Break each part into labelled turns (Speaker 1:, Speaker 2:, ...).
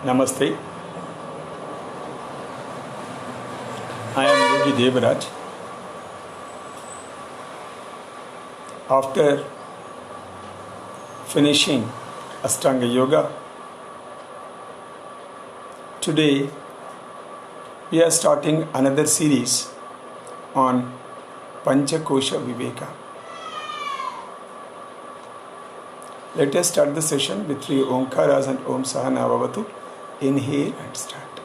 Speaker 1: Namaste. I am Yogi Devaraj. After finishing Ashtanga Yoga, today we are starting another series on Panchakosha Viveka. Let us start the session with three Omkaras and Om Sahana Bhavatu. Inhale and start.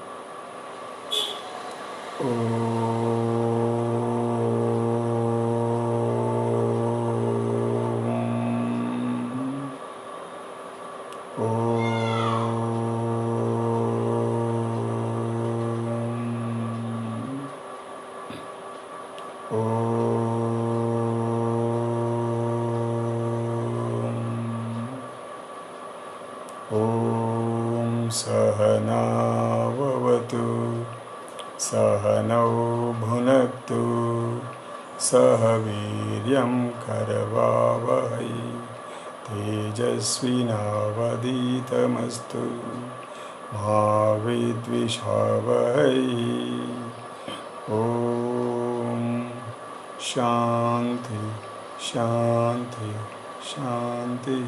Speaker 1: Om Sahana Bhavatu Sahanau Bhunaktu Sahaviryam Karavavahai Tejasvinavaditamastu Ma Vidvishavahai. Om Shanti Shanti Shanti.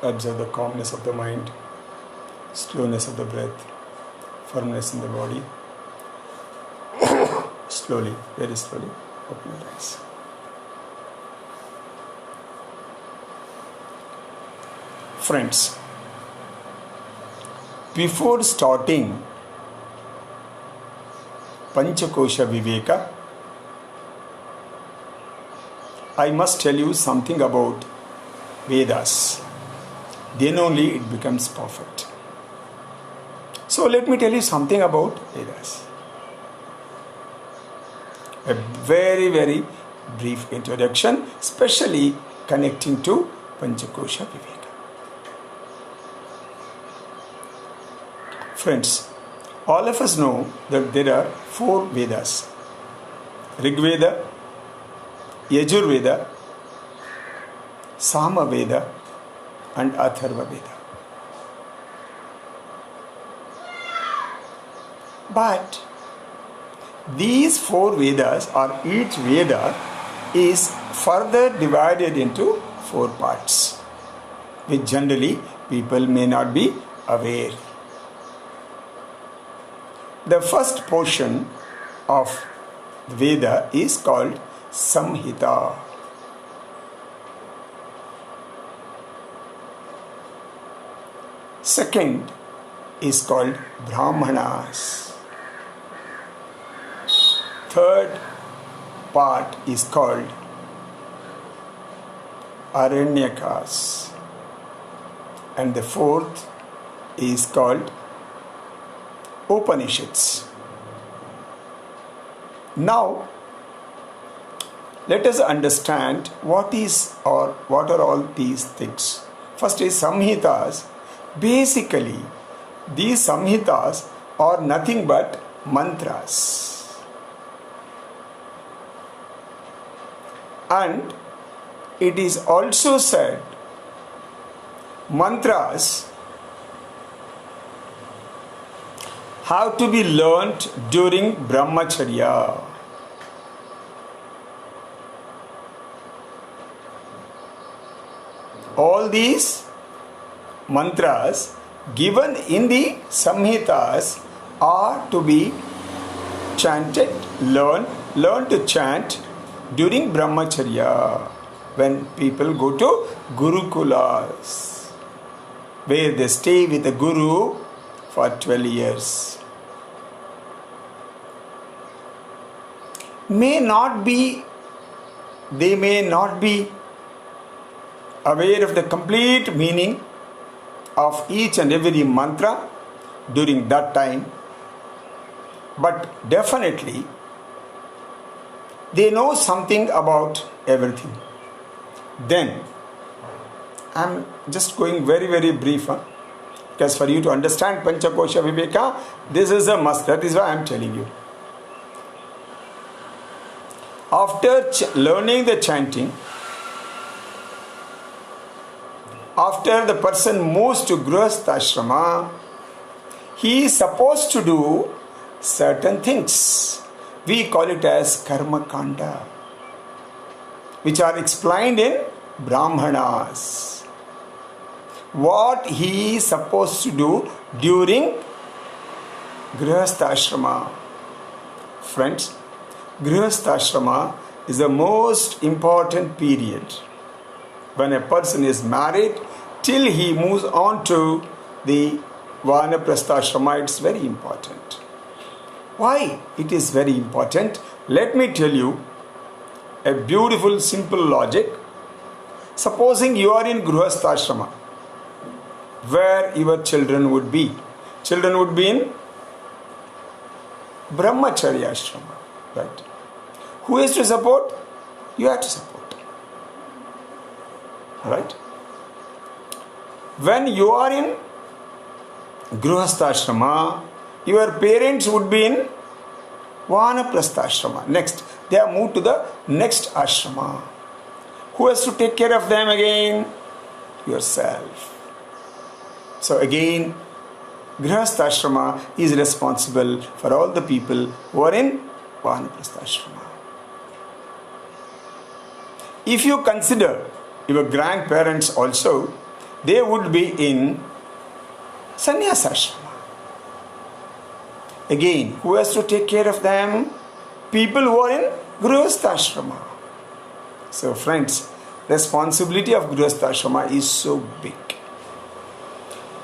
Speaker 1: Observe the calmness of the mind, slowness of the breath, firmness in the body. Slowly, very slowly, open your eyes. Friends, before starting Panchakosha Viveka, I must tell you something about Vedas. Then only it becomes perfect. So let me tell you something about Vedas. A very, very brief introduction, especially connecting to Panchakosha Viveka. Friends, all of us know that there are four Vedas: Rig Veda, Yajur Veda, Sama Veda, and Atharva Veda. But these four Vedas, or each Veda, is further divided into four parts, which generally people may not be aware. The first portion of the Veda is called Samhita. Second is called Brahmanas. Third part is called Aranyakas. And the fourth is called Upanishads. Now, let us understand what are all these things. First is Samhitas. Basically, these Samhitas are nothing but mantras. And it is also said, mantras have to be learnt during Brahmacharya. All these mantras given in the Samhitas are to be chanted, learn to chant during Brahmacharya, when people go to Gurukulas, where they stay with the Guru for 12 years. They may not be aware of the complete meaning of each and every mantra during that time, but definitely they know something about everything. Then, I am just going very, very brief, because for you to understand Panchakosha Viveka, this is a must. That is why I am telling you. After learning the chanting, after the person moves to Grihastha he is supposed to do certain things. We call it as Karma Kanda, which are explained in Brahmanas. What he is supposed to do during Grihastha. Friends, Grihastha is the most important period when a person is married till he moves on to the Vanaprastha. It's very important. Why it is very important? Let me tell you a beautiful simple logic. Supposing you are in Grihastha, where your children would be. Children would be in Brahmacharya Ashrama, right? Who is to support? You have to support. Right? When you are in Grihastha, your parents would be in Vanaprastha. Next, they have moved to the next ashrama. Who has to take care of them again? Yourself. So again, Grihastha is responsible for all the people who are in Vanaprastha. If you consider your grandparents also, they would be in Sannyasa. Again, who has to take care of them? People who are in Grihastha. So friends, responsibility of Grihastha is so big.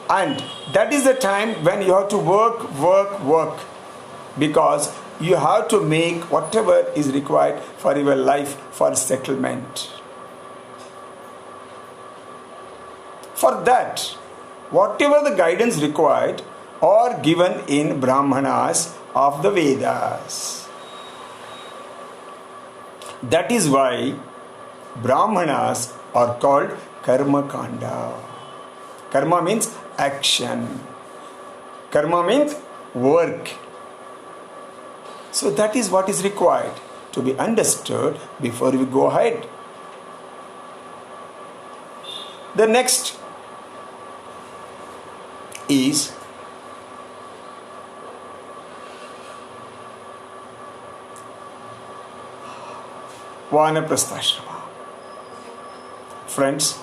Speaker 1: And that is the time when you have to work. Because you have to make whatever is required for your life for settlement. For that, whatever the guidance required are given in Brahmanas of the Vedas. That is why Brahmanas are called Karma Kanda. Karma means action. Karma means work. So that is what is required to be understood before we go ahead. The next is Vanaprastha. Friends,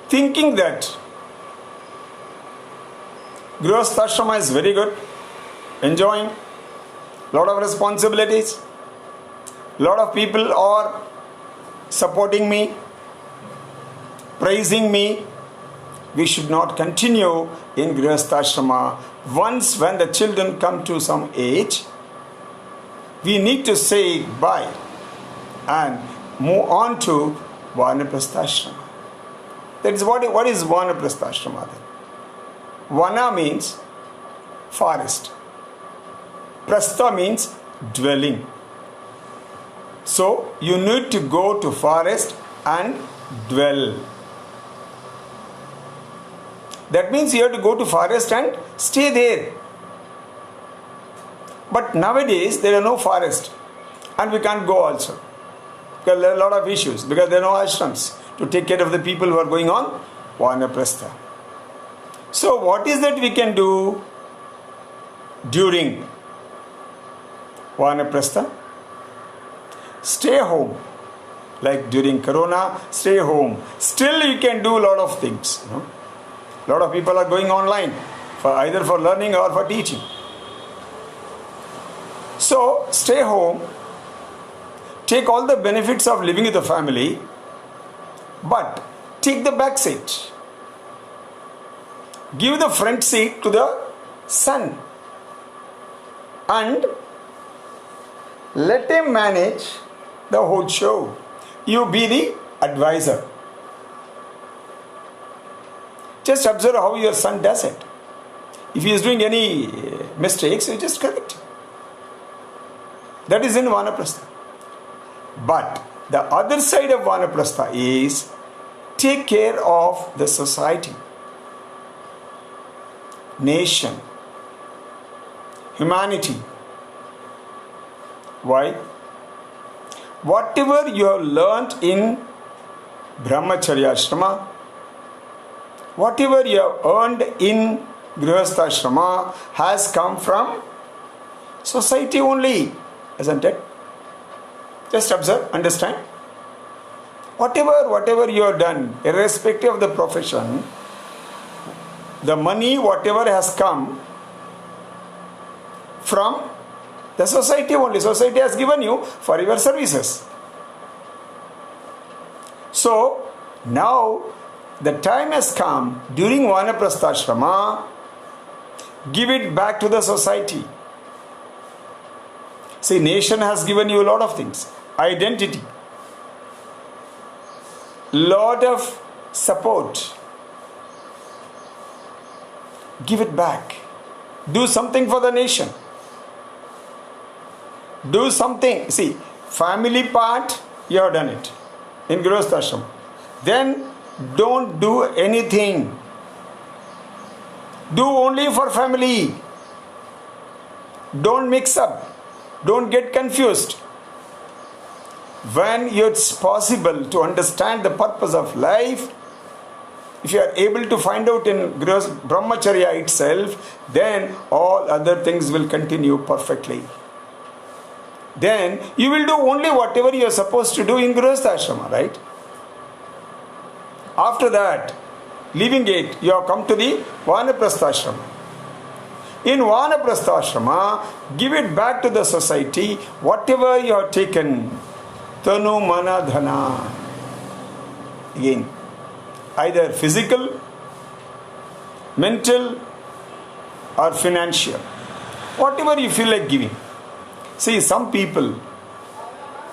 Speaker 1: thinking that Grihastha is very good, enjoying, lot of responsibilities, lot of people are supporting me, praising me, we should not continue in Grihastha. Once when the children come to some age, we need to say bye and move on to Vanaprastha. That is what is Vanaprastha then? Vana means forest. Prastha means dwelling. So you need to go to forest and dwell. That means you have to go to forest and stay there. But nowadays there are no forest and we can't go also. Because there are a lot of issues, because there are no ashrams to take care of the people who are going on Vanaprastha. So what is that we can do during Vanaprastha? Stay home. Like during Corona, stay home. Still you can do a lot of things. A lot of people are going online for either for learning or for teaching. So stay home. Take all the benefits of living with the family, but take the back seat. Give the front seat to the son and let him manage the whole show. You be the advisor. Just observe how your son does it. If he is doing any mistakes, you just correct him. That is in Vanaprastha. But the other side of Vanaprastha is take care of the society, nation, humanity. Why? Whatever you have learnt in Brahmacharya Ashrama, whatever you have earned in Grihastha Ashrama has come from society only, isn't it? Just observe, understand. Whatever you have done, irrespective of the profession, the money, whatever has come from the society only. Society has given you for your services. So, now the time has come during Vanaprastha Ashrama, give it back to the society. See, nation has given you a lot of things. Identity. Lot of support. Give it back. Do something for the nation. Do something. See, family part, you have done it in Grihastha Ashrama. Then don't do anything. Do only for family. Don't mix up. Don't get confused. When it's possible to understand the purpose of life, if you are able to find out in Brahmacharya itself, then all other things will continue perfectly. Then you will do only whatever you are supposed to do in Grihastha Ashrama, right? After that, leaving it, you have come to the Vanaprastha Ashrama. In Vanaprastha Ashrama, give it back to the society, whatever you have taken. Tanu mana dhana. Again, either physical, mental, or financial. Whatever you feel like giving. See, some people,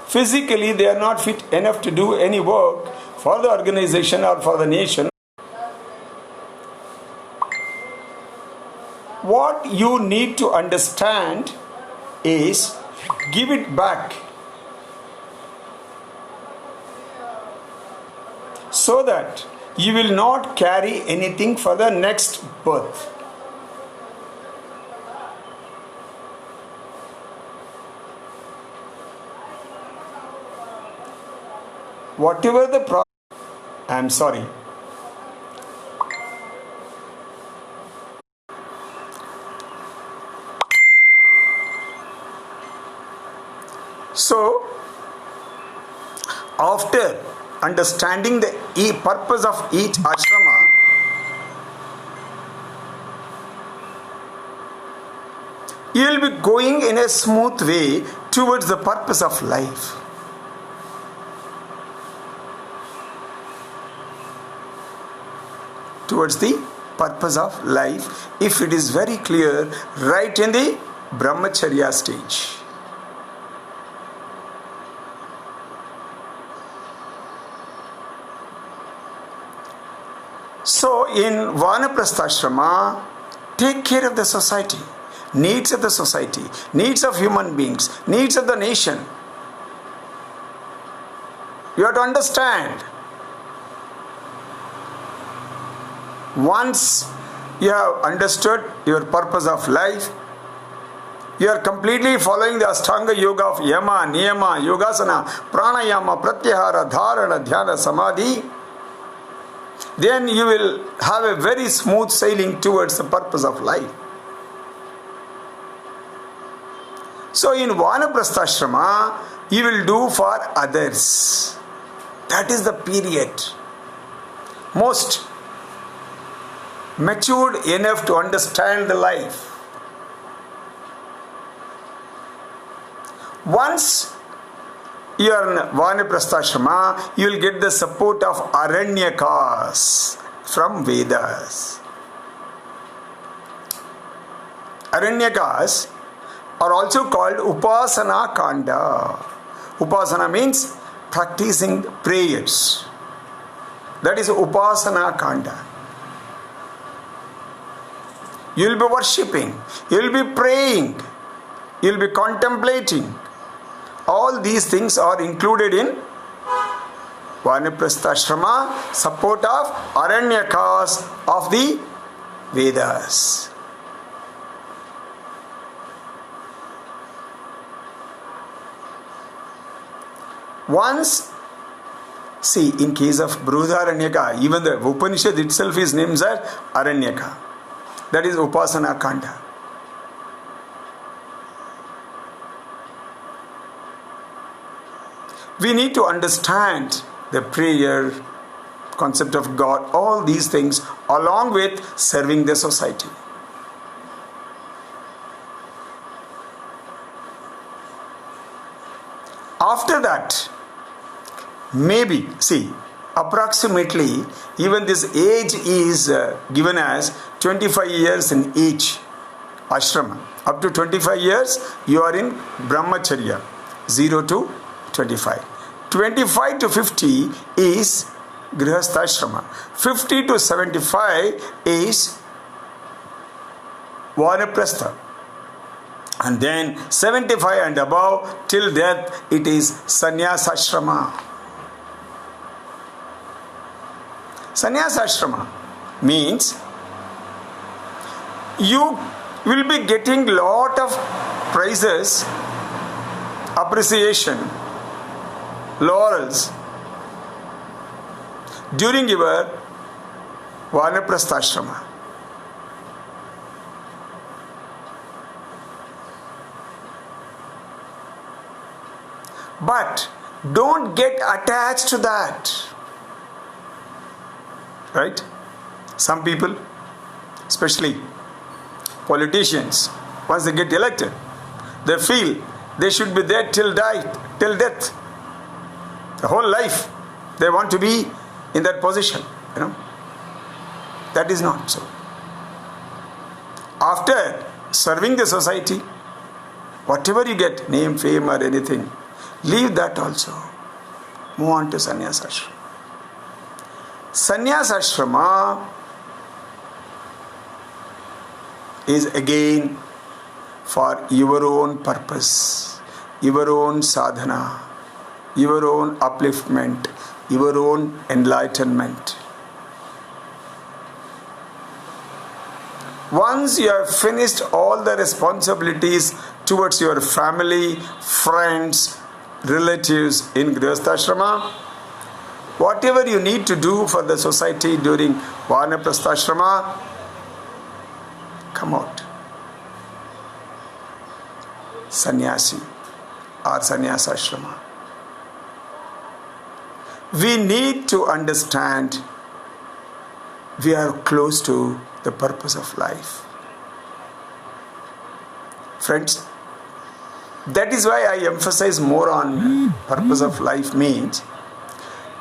Speaker 1: physically they are not fit enough to do any work for the organization or for the nation. What you need to understand is give it back, so that you will not carry anything for the next birth. Whatever the problem, I am sorry. So, after understanding the purpose of each ashrama, you will be going in a smooth way towards the purpose of life. Towards the purpose of life, if it is very clear right in the Brahmacharya stage. So in Vanaprastha Ashrama, take care of the society, needs of the society, needs of human beings, needs of the nation. You have to understand. Once you have understood your purpose of life, you are completely following the Ashtanga Yoga of Yama, Niyama, Yogasana, Pranayama, Pratyahara, Dharana, Dhyana, Samadhi, then you will have a very smooth sailing towards the purpose of life. So in Vanaprastha Ashrama, you will do for others. That is the period. Most matured enough to understand the life. Once you are in Vanaprastha Ashrama, you will get the support of Aranyakas from Vedas. Aranyakas are also called Upasana Kanda. Upasana means practicing prayers. That is Upasana Kanda. You will be worshipping, you will be praying, you will be contemplating. All these things are included in Vanaprastha Ashrama, support of Aranyakas of the Vedas. Once, see, in case of Brihadaranyaka, even the Upanishad itself is named as Aranyaka. That is Upasana Kanda. We need to understand the prayer, concept of God, all these things along with serving the society. After that, maybe, see, approximately, even this age is given as 25 years in each ashrama. Up to 25 years, you are in brahmacharya, 0 to 25. 25 to 50 is grihastha. 50 to 75 is vanaprastha. And then 75 and above till death, it is sannyasashrama. Sannyasashrama means you will be getting lot of prizes, appreciation, laurels during your vanaprastha. But don't get attached to that. Right? Some people, especially politicians, once they get elected, they feel they should be there till death. The whole life they want to be in that position. That is not so. After serving the society, whatever you get, name, fame or anything, leave that also. Move on to sannyasashrama. Sannyasashrama is again for your own purpose, your own sadhana, your own upliftment, your own enlightenment. Once you have finished all the responsibilities towards your family, friends, relatives in grihastha, whatever you need to do for the society during vanaprastha, come out. Sannyasi or sannyasashrama. We need to understand we are close to the purpose of life. Friends, that is why I emphasize more on purpose of life means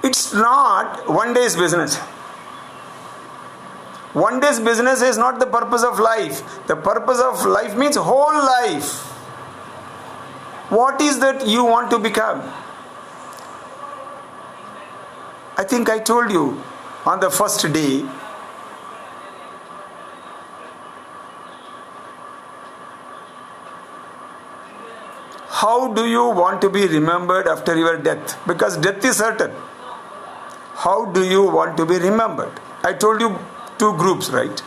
Speaker 1: it's not one day's business. One day's business is not the purpose of life. The purpose of life means whole life. What is that you want to become? I think I told you on the first day, how do you want to be remembered after your death? Because death is certain. How do you want to be remembered? I told you two groups, right?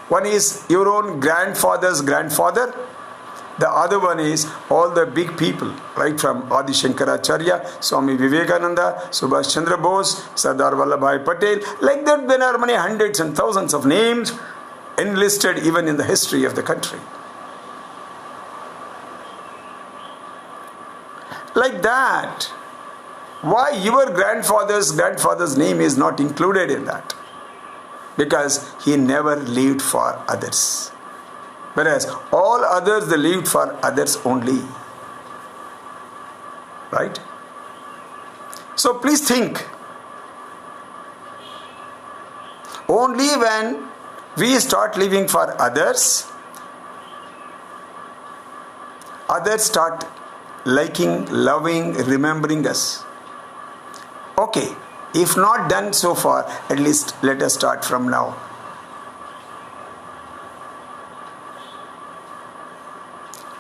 Speaker 1: One is your own grandfather's grandfather. The other one is all the big people, right from Adi Shankaracharya, Swami Vivekananda, Subhash Chandra Bose, Sardar Vallabhbhai Patel. Like that, there are many hundreds and thousands of names enlisted even in the history of the country. Like that, why your grandfather's name is not included in that? Because he never lived for others. Whereas all others, they lived for others only. Right? So please think. Only when we start living for others, others start liking, loving, remembering us. Okay, if not done so far, at least let us start from now.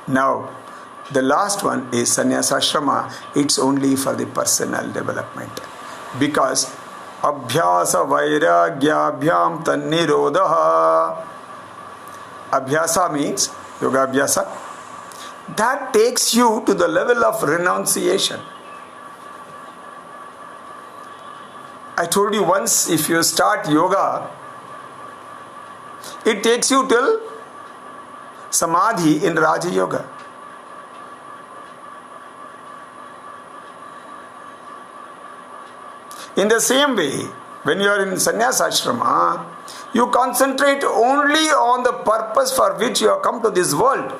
Speaker 1: Now, the last one is sannyasashrama. It's only for the personal development. Because abhyasa vairagyabhyam tannirodha. Abhyasa means yoga abhyasa. That takes you to the level of renunciation. I told you once, if you start yoga, it takes you till Samadhi in Raja Yoga. In the same way, when you are in sannyasa ashrama, you concentrate only on the purpose for which you have come to this world.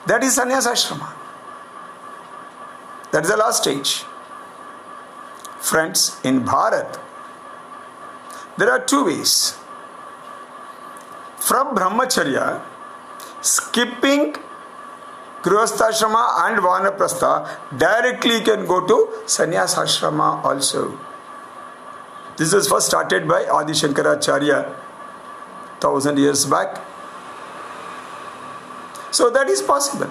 Speaker 1: That is sannyasa ashrama. That is the last stage. Friends, in Bharat, there are two ways. From brahmacharya, skipping Grihastha and Vanaprastha, directly you can go to sannyasa ashrama also. This was first started by Adi Shankaracharya 1000 years back. So that is possible.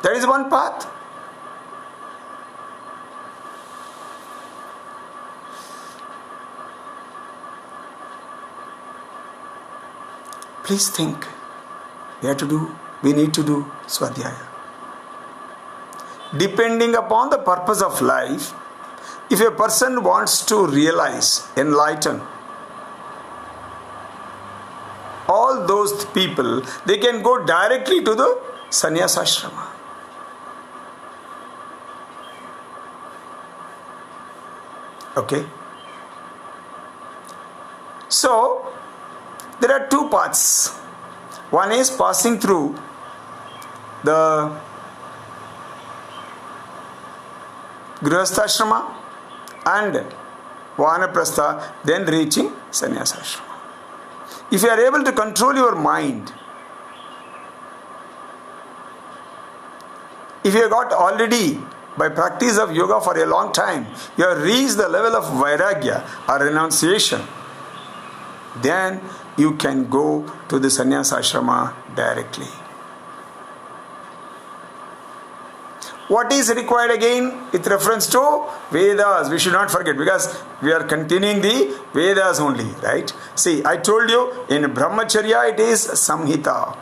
Speaker 1: That is one path. Please think. We need to do Swadhyaya. Depending upon the purpose of life, if a person wants to realize, enlighten, all those people, they can go directly to the sannyasa ashrama. Okay? So, there are two paths. One is passing through the Grihastha ashrama and Vanaprastha, then reaching sannyasa ashrama. If you are able to control your mind, if you have got already by practice of yoga for a long time, you have reached the level of vairagya or renunciation, then you can go to the sannyasa ashrama directly. What is required again with reference to Vedas? We should not forget, because we are continuing the Vedas only, right? See, I told you in Brahmacharya it is Samhita.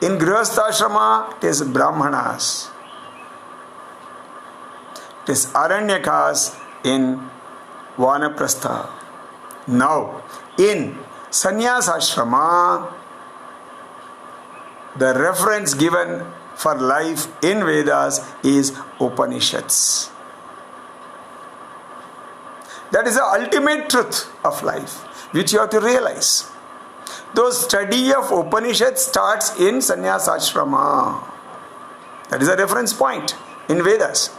Speaker 1: In Grihastha ashrama it is Brahmanas. It is Aranyakas in Vanaprastha. Now, in sannyasa ashrama, the reference given for life in Vedas is Upanishads. That is the ultimate truth of life, which you have to realize. The study of Upanishads starts in sannyasa ashrama. That is a reference point in Vedas.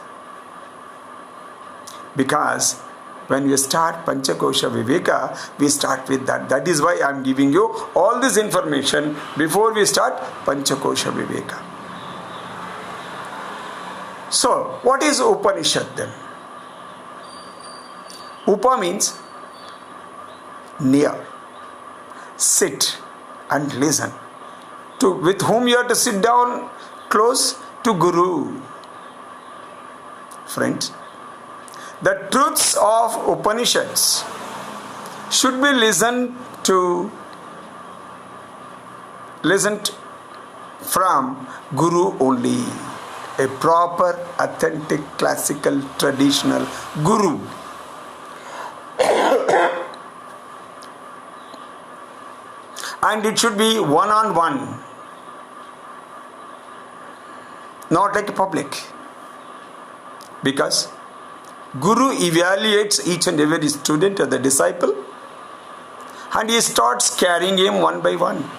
Speaker 1: Because when we start Panchakosha Viveka, we start with that. That is why I am giving you all this information before we start Panchakosha Viveka. So, what is Upanishad then? Upa means near. Sit and listen. With whom you have to sit down close? To Guru. Friends, the truths of Upanishads should be listened from Guru only. A proper, authentic, classical, traditional Guru. And it should be one-on-one, not like a public. Because Guru evaluates each and every student or the disciple, and he starts carrying him one by one.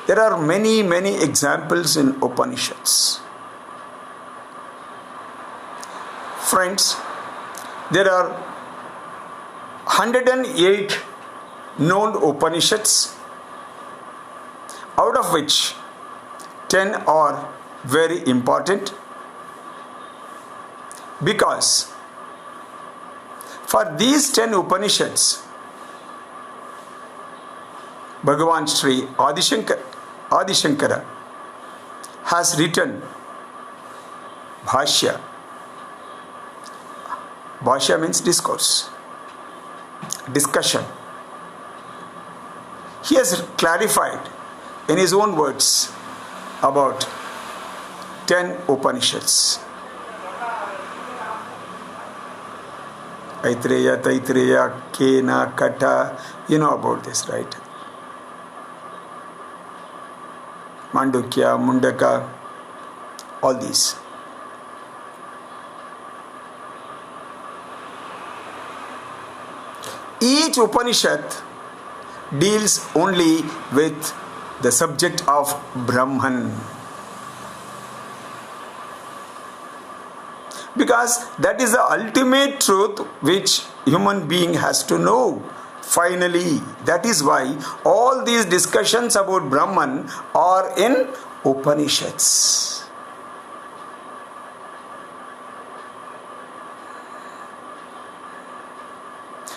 Speaker 1: There are many examples in Upanishads. Friends, there are 108 known Upanishads, out of which 10 are very important, because for these 10 Upanishads, Bhagavan Sri Adi Shankara has written Bhashya. Bhashya means discourse, discussion. he has clarified in his own words about 10 Upanishads. Aitreya, Kena, Kata, you know about this, right? Mandukya, Mundaka, all these. Each Upanishad deals only with the subject of Brahman. Because that is the ultimate truth which human being has to know. Finally, that is why all these discussions about Brahman are in Upanishads.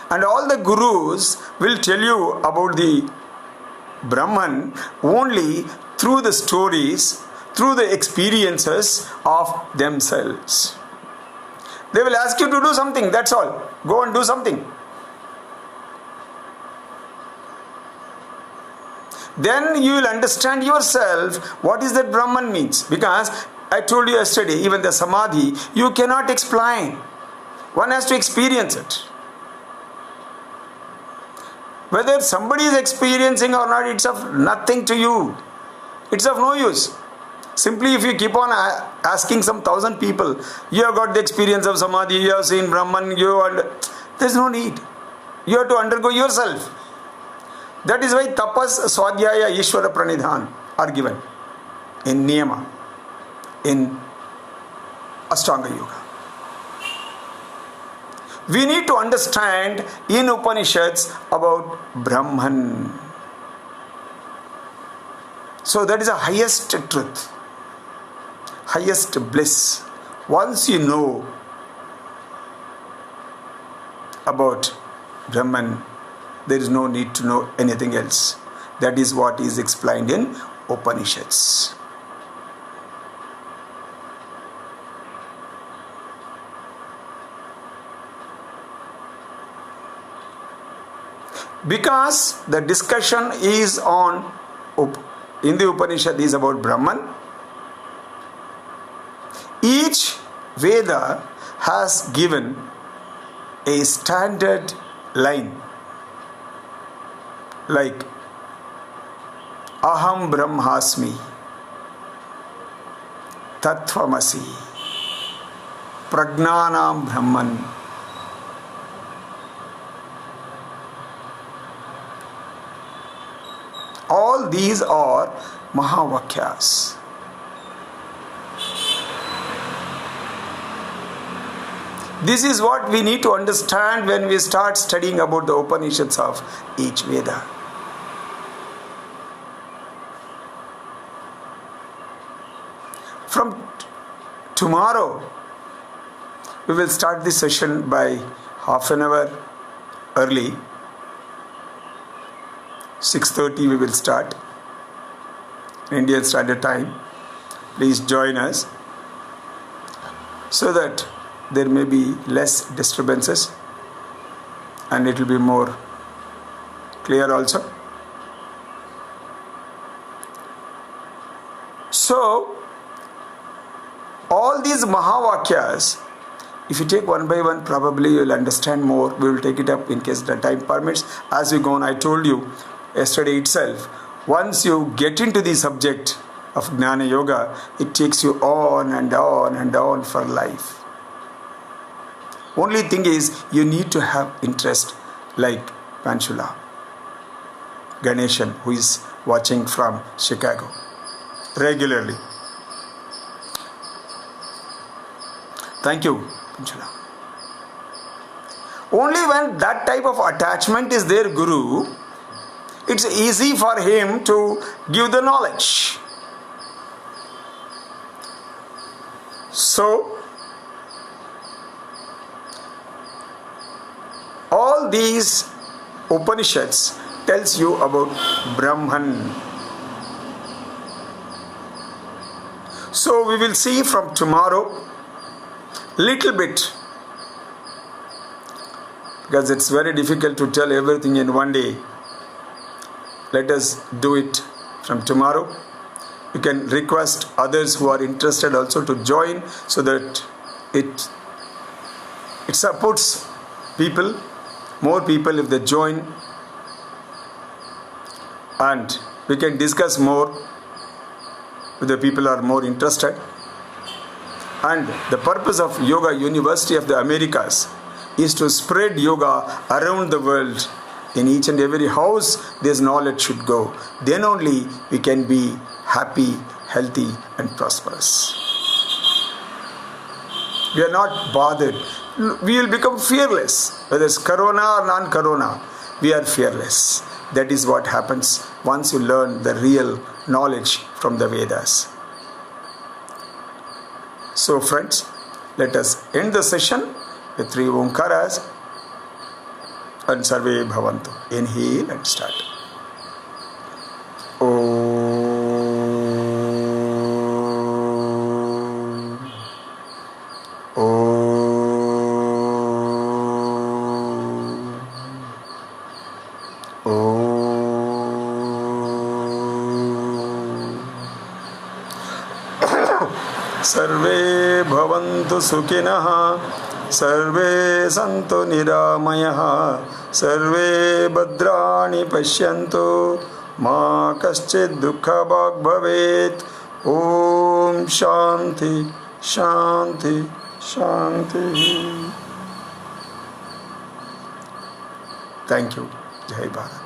Speaker 1: And all the gurus will tell you about the Brahman only through the stories, through the experiences of themselves. They will ask you to do something, that's all. Go and do something. Then you will understand yourself what is that Brahman means. Because I told you yesterday, even the Samadhi, you cannot explain. One has to experience it. Whether somebody is experiencing or not, it's of nothing to you. It's of no use. Simply if you keep on asking some 1,000 people, you have got the experience of Samadhi, you have seen Brahman, there's no need. You have to undergo yourself. That is why tapas, swadhyaya, Ishvara pranidhan are given in niyama, in Ashtanga Yoga. We need to understand in Upanishads about Brahman. So that is the highest truth, highest bliss. Once you know about Brahman, there is no need to know anything else. That is what is explained in Upanishads. Because the discussion is in the Upanishad is about Brahman, each Veda has given a standard line like Aham Brahmasmi, Tattvamasi, Pragnanam Brahman. All these are Mahavakyas. This is what we need to understand when we start studying about the Upanishads of each Veda. From tomorrow, we will start this session by half an hour early. 6:30 we will start Indian Standard Time. Please join us so that there may be less disturbances and it will be more clear also. So all these Mahavakyas, if you take one by one, probably you will understand more. We will take it up in case the time permits as we go on. I told you yesterday itself, once you get into the subject of Jnana Yoga, it takes you on and on and on for life. Only thing is, you need to have interest like Panchula Ganeshan, who is watching from Chicago regularly. Thank you, Panchula. Only when that type of attachment is there, Guru, it's easy for him to give the knowledge. So, all these Upanishads tells you about Brahman. So we will see from tomorrow little bit, because it's very difficult to tell everything in one day. let us do it from tomorrow. You can request others who are interested also to join, so that it supports people, more people if they join, and we can discuss more if the people are more interested. And the purpose of Yoga University of the Americas is to spread yoga around the world. In each and every house, this knowledge should go. Then only we can be happy, healthy, and prosperous. We are not bothered. We will become fearless. Whether it's corona or non-corona, we are fearless. That is what happens once you learn the real knowledge from the Vedas. So friends, let us end the session with 3 Omkaras and Sarve Bhavantu. Inhale and start. सर्वे भवन्तु सुखिनः, सर्वे सन्तु निरामयः, सर्वे भद्राणि पश्यन्तु, मा कश्चित् दुःखभाग् भवेत्. ॐ शान्ति शान्ति शान्तिः. Thank you. Jai Bharat.